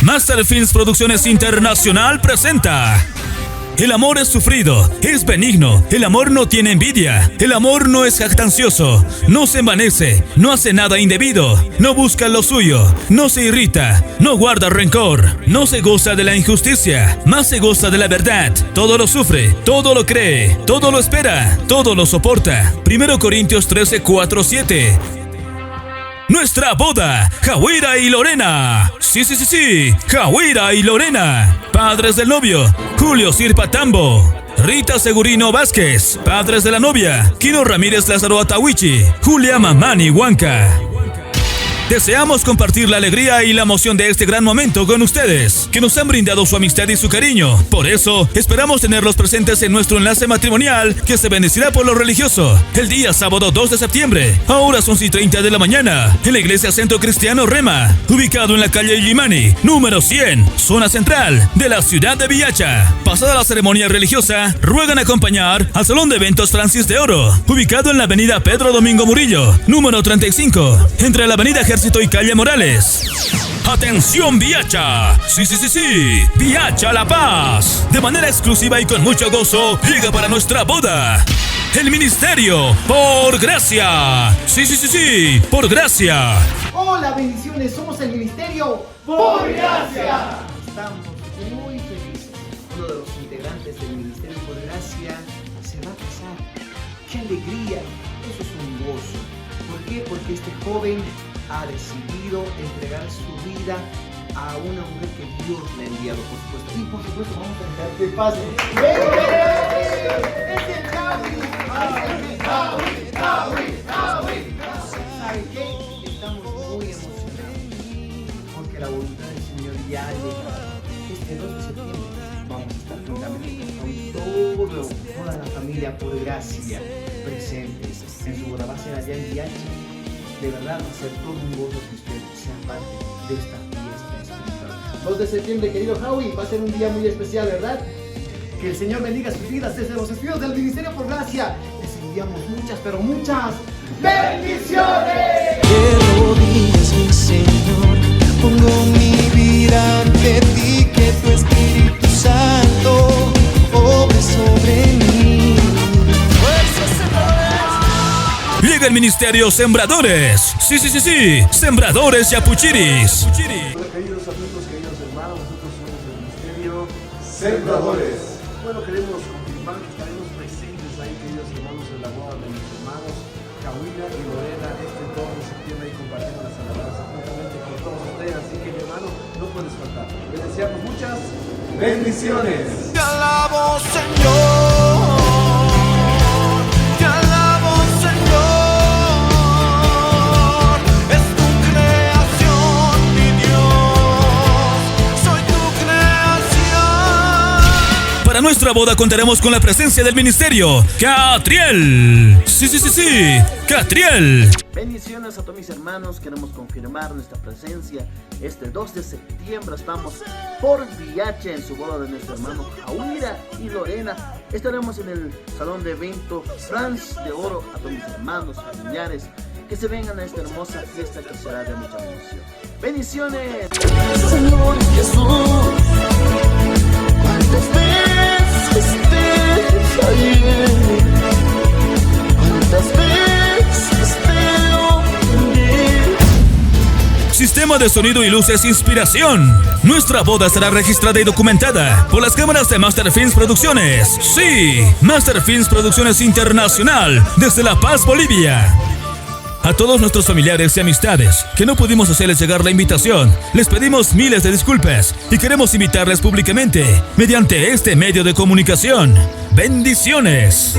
Master Films Producciones Internacional presenta: el amor es sufrido, es benigno, el amor no tiene envidia, el amor no es jactancioso, no se envanece, no hace nada indebido, no busca lo suyo, no se irrita, no guarda rencor, no se goza de la injusticia, más se goza de la verdad, todo lo sufre, todo lo cree, todo lo espera, todo lo soporta. 1 Corintios 13, 4, 7. Nuestra boda, Jahuira y Lorena. Sí, Jahuira y Lorena. Padres del novio, Julio Sirpa Tambo, Rita Segurino Vázquez. Padres de la novia, Kino Ramírez Lázaro Atahuichi, Julia Mamani Huanca. Deseamos compartir la alegría y la emoción de este gran momento con ustedes, que nos han brindado su amistad y su cariño. Por eso, esperamos tenerlos presentes en nuestro enlace matrimonial, que se bendecirá por lo religioso, el día sábado 2 de septiembre, a horas 11:30 de la mañana, en la Iglesia Centro Cristiano Rema, ubicado en la calle Yimani, número 100, zona central, de la ciudad de Villacha. Pasada la ceremonia religiosa, ruegan acompañar al Salón de Eventos Francis de Oro, ubicado en la avenida Pedro Domingo Murillo, número 35, entre la avenida Ejército y calle Morales. ¡Atención, Villacha! Sí, Villacha La Paz. De manera exclusiva y con mucho gozo, llega para nuestra boda el Ministerio por Gracia. Sí, por Gracia. Hola, bendiciones, somos el Ministerio por Gracia. Estamos muy felices. Uno de los integrantes del Ministerio por Gracia se va a casar. ¡Qué alegría! Eso es un gozo. ¿Por qué? Porque este joven ha decidido entregar su vida a una mujer que Dios le ha enviado, por supuesto. Y por supuesto vamos a dejar que pase. ¡Es el Javi! ¿Saben qué? Estamos muy emocionados porque la voluntad del Señor ya ha llegado. Este 2 de septiembre vamos a estar juntamente con toda la familia por Gracia presentes en su boda. Va a ser allá en Villacha. De verdad va a ser todo un gozo que usted sea parte de esta fiesta espiritual. 2 de septiembre, querido Howie, va a ser un día muy especial, ¿verdad? Que el Señor bendiga sus vidas desde los estudios del Ministerio por Gracia. Les enviamos muchas, pero muchas bendiciones. De rodillas, mi Señor, pongo mi vida ante ti, que tu Espíritu Santo obre sobre mí. Llega el Ministerio Sembradores. Sí, Sembradores Yapuchiris. Hola, queridos amigos, queridos hermanos, nosotros somos el Ministerio Sembradores. Bueno, queremos confirmar que estaremos presentes ahí, queridos hermanos, en la boda de mis hermanos Jahuira y Lorena este 2 de septiembre, y compartiendo las alabanzas juntamente con todos ustedes. Así que, mi hermano, no puedes faltar. Les deseamos muchas bendiciones. Te alabo, Señor. Te alabo, Señor. Es tu creación, mi Dios. Soy tu creación. Para nuestra boda contaremos con la presencia del Ministerio Catriel. Sí, Catriel. Bendiciones a todos mis hermanos, queremos confirmar nuestra presencia este 2 de septiembre. Estamos por Villacha en su boda de nuestro hermano Jahuira y Lorena. Estaremos en el salón de evento Francis de Oro. A todos mis hermanos, familiares, que se vengan a esta hermosa fiesta que será de mucha emoción. Bendiciones. Señor Jesús, cuántas veces te fallé, cuántas veces te ofendí. Sistema de sonido y luces Inspiración. Nuestra boda será registrada y documentada por las cámaras de Master Films Producciones. Sí, Master Films Producciones Internacional, desde La Paz, Bolivia. A todos nuestros familiares y amistades que no pudimos hacerles llegar la invitación, les pedimos miles de disculpas y queremos invitarles públicamente mediante este medio de comunicación. Bendiciones.